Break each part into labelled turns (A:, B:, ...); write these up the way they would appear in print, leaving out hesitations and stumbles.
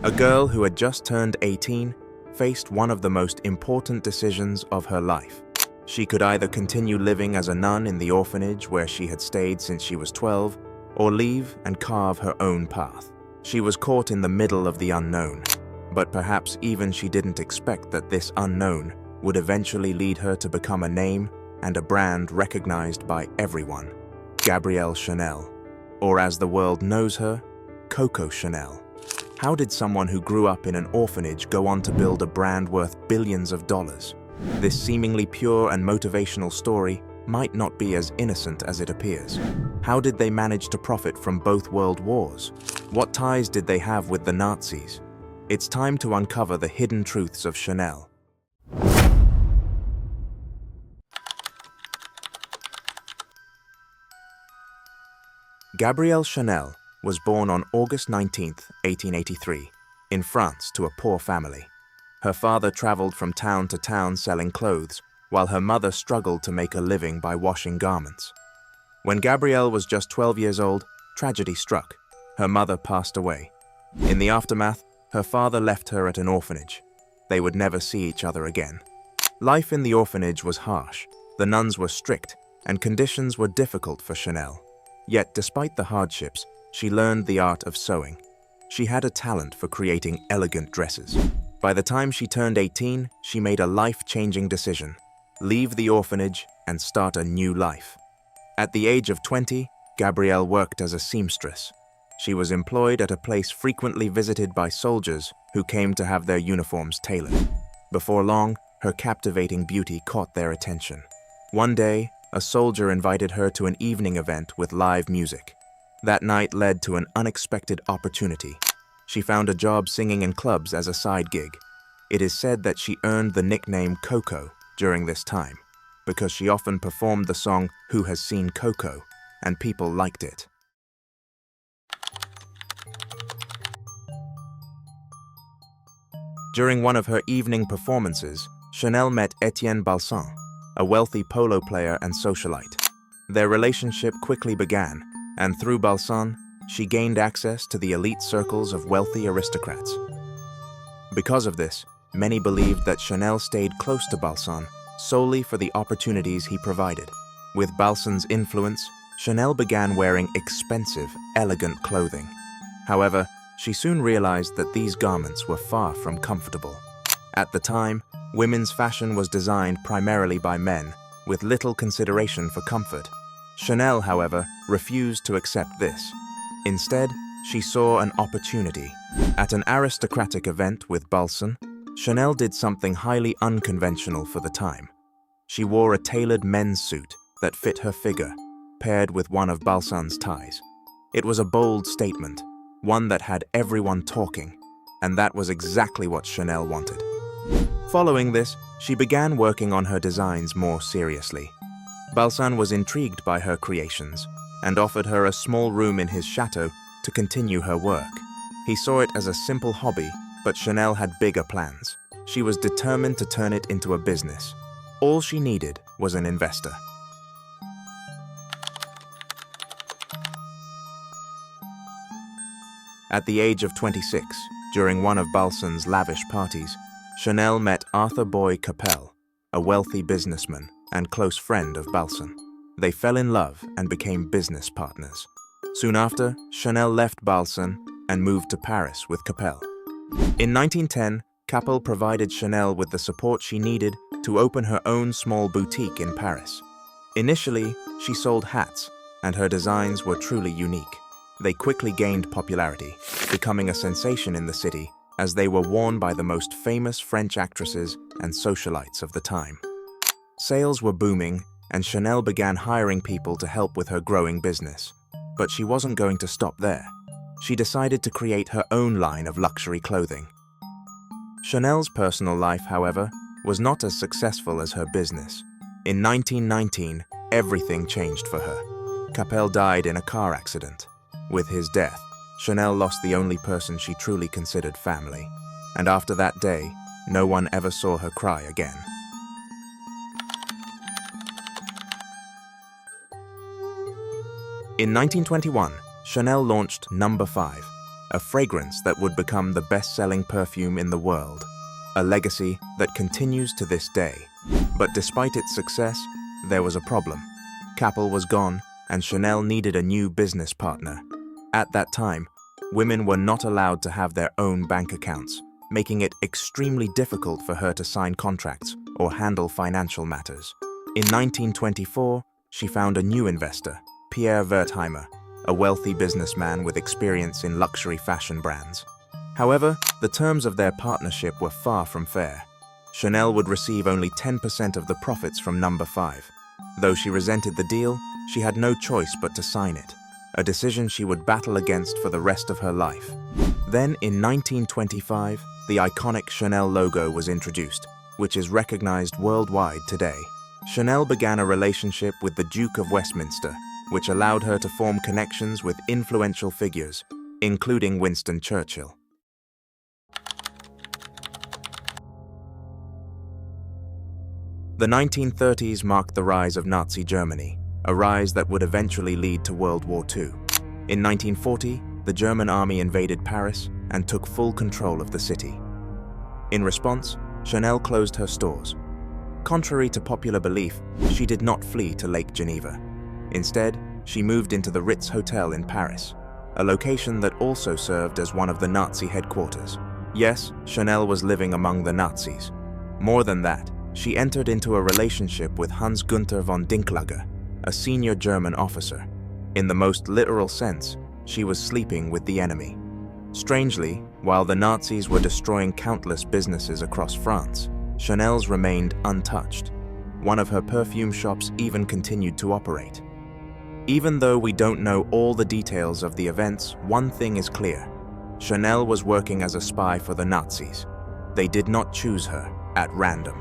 A: A girl who had just turned 18 faced one of the most important decisions of her life. She could either continue living as a nun in the orphanage where she had stayed since she was 12, or leave and carve her own path. She was caught in the middle of the unknown, but perhaps even she didn't expect that this unknown would eventually lead her to become a name and a brand recognized by everyone. Gabrielle Chanel, or as the world knows her, Coco Chanel. How did someone who grew up in an orphanage go on to build a brand worth billions of dollars? This seemingly pure and motivational story might not be as innocent as it appears. How did they manage to profit from both world wars? What ties did they have with the Nazis? It's time to uncover the hidden truths of Chanel. Gabrielle Chanel was born on August 19, 1883, in France to a poor family. Her father traveled from town to town selling clothes, while her mother struggled to make a living by washing garments. When Gabrielle was just 12 years old, tragedy struck. Her mother passed away. In the aftermath, her father left her at an orphanage. They would never see each other again. Life in the orphanage was harsh. The nuns were strict, and conditions were difficult for Chanel. Yet, despite the hardships, she learned the art of sewing. She had a talent for creating elegant dresses. By the time she turned 18, she made a life-changing decision: leave the orphanage and start a new life. At the age of 20, Gabrielle worked as a seamstress. She was employed at a place frequently visited by soldiers who came to have their uniforms tailored. Before long, her captivating beauty caught their attention. One day, a soldier invited her to an evening event with live music. That night led to an unexpected opportunity. She found a job singing in clubs as a side gig. It is said that she earned the nickname Coco during this time, because she often performed the song "Who Has Seen Coco?" and people liked it. During one of her evening performances, Chanel met Etienne Balsan, a wealthy polo player and socialite. Their relationship quickly began, and through Balsan, she gained access to the elite circles of wealthy aristocrats. Because of this, many believed that Chanel stayed close to Balsan solely for the opportunities he provided. With Balsan's influence, Chanel began wearing expensive, elegant clothing. However, she soon realized that these garments were far from comfortable. At the time, women's fashion was designed primarily by men, with little consideration for comfort. Chanel, however, refused to accept this. Instead, she saw an opportunity. At an aristocratic event with Balsan, Chanel did something highly unconventional for the time. She wore a tailored men's suit that fit her figure, paired with one of Balsan's ties. It was a bold statement, one that had everyone talking, and that was exactly what Chanel wanted. Following this, she began working on her designs more seriously. Balsan was intrigued by her creations and offered her a small room in his chateau to continue her work. He saw it as a simple hobby, but Chanel had bigger plans. She was determined to turn it into a business. All she needed was an investor. At the age of 26, during one of Balsan's lavish parties, Chanel met Arthur Boy Capel, a wealthy businessman and close friend of Balsan. They fell in love and became business partners. Soon after, Chanel left Balsan and moved to Paris with Capel. In 1910, Capel provided Chanel with the support she needed to open her own small boutique in Paris. Initially, she sold hats, and her designs were truly unique. They quickly gained popularity, becoming a sensation in the city as they were worn by the most famous French actresses and socialites of the time. Sales were booming, and Chanel began hiring people to help with her growing business. But she wasn't going to stop there. She decided to create her own line of luxury clothing. Chanel's personal life, however, was not as successful as her business. In 1919, everything changed for her. Capel died in a car accident. With his death, Chanel lost the only person she truly considered family. And after that day, no one ever saw her cry again. In 1921, Chanel launched No. 5, a fragrance that would become the best-selling perfume in the world, a legacy that continues to this day. But despite its success, there was a problem. Capel was gone, and Chanel needed a new business partner. At that time, women were not allowed to have their own bank accounts, making it extremely difficult for her to sign contracts or handle financial matters. In 1924, she found a new investor, Pierre Wertheimer, a wealthy businessman with experience in luxury fashion brands. However, the terms of their partnership were far from fair. Chanel would receive only 10% of the profits from No. 5. Though she resented the deal, she had no choice but to sign it, a decision she would battle against for the rest of her life. Then, in 1925, the iconic Chanel logo was introduced, which is recognized worldwide today. Chanel began a relationship with the Duke of Westminster, which allowed her to form connections with influential figures, including Winston Churchill. The 1930s marked the rise of Nazi Germany, a rise that would eventually lead to World War II. In 1940, the German army invaded Paris and took full control of the city. In response, Chanel closed her stores. Contrary to popular belief, she did not flee to Lake Geneva. Instead, she moved into the Ritz Hotel in Paris, a location that also served as one of the Nazi headquarters. Yes, Chanel was living among the Nazis. More than that, she entered into a relationship with Hans Gunther von Dinklage, a senior German officer. In the most literal sense, she was sleeping with the enemy. Strangely, while the Nazis were destroying countless businesses across France, Chanel's remained untouched. One of her perfume shops even continued to operate. Even though we don't know all the details of the events, one thing is clear. Chanel was working as a spy for the Nazis. They did not choose her at random.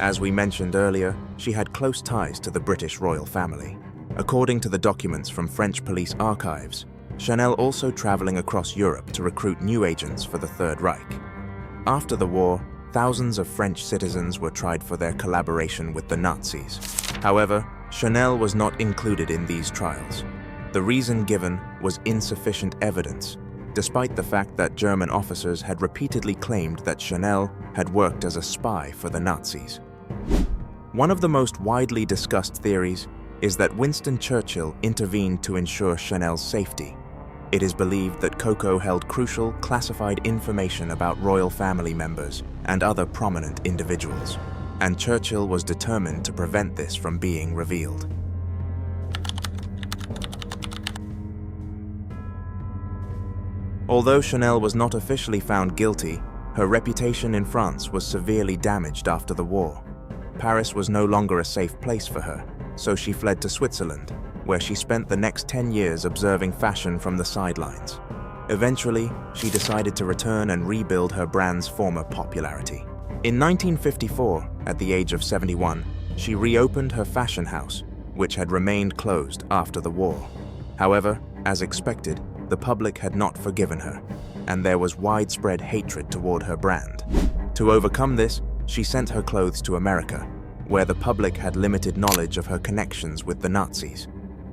A: As we mentioned earlier, she had close ties to the British royal family. According to the documents from French police archives, Chanel also traveling across Europe to recruit new agents for the Third Reich. After the war, thousands of French citizens were tried for their collaboration with the Nazis. However, Chanel was not included in these trials. The reason given was insufficient evidence, despite the fact that German officers had repeatedly claimed that Chanel had worked as a spy for the Nazis. One of the most widely discussed theories is that Winston Churchill intervened to ensure Chanel's safety. It is believed that Coco held crucial, classified information about royal family members and other prominent individuals, and Churchill was determined to prevent this from being revealed. Although Chanel was not officially found guilty, her reputation in France was severely damaged after the war. Paris was no longer a safe place for her, so she fled to Switzerland, where she spent the next 10 years observing fashion from the sidelines. Eventually, she decided to return and rebuild her brand's former popularity. In 1954, at the age of 71, she reopened her fashion house, which had remained closed after the war. However, as expected, the public had not forgiven her, and there was widespread hatred toward her brand. To overcome this, she sent her clothes to America, where the public had limited knowledge of her connections with the Nazis.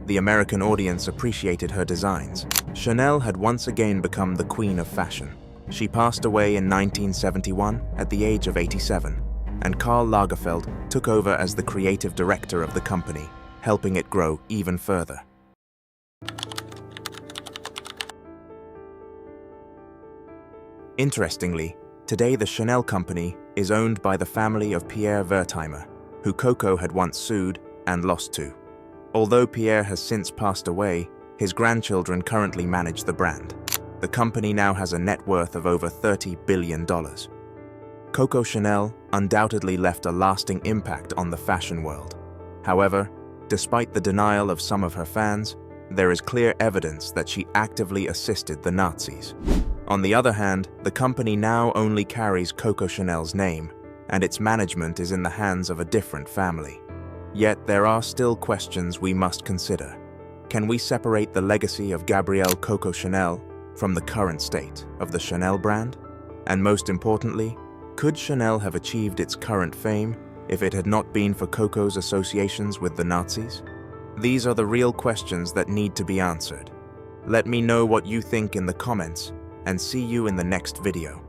A: The American audience appreciated her designs. Chanel had once again become the queen of fashion. She passed away in 1971 at the age of 87, and Karl Lagerfeld took over as the creative director of the company, helping it grow even further. Interestingly, today the Chanel company is owned by the family of Pierre Wertheimer, who Coco had once sued and lost to. Although Pierre has since passed away, his grandchildren currently manage the brand. The company now has a net worth of over $30 billion. Coco Chanel undoubtedly left a lasting impact on the fashion world. However, despite the denial of some of her fans, there is clear evidence that she actively assisted the Nazis. On the other hand, the company now only carries Coco Chanel's name, and its management is in the hands of a different family. Yet there are still questions we must consider. Can we separate the legacy of Gabrielle Coco Chanel from the current state of the Chanel brand? And most importantly, could Chanel have achieved its current fame if it had not been for Coco's associations with the Nazis? These are the real questions that need to be answered. Let me know what you think in the comments, and see you in the next video.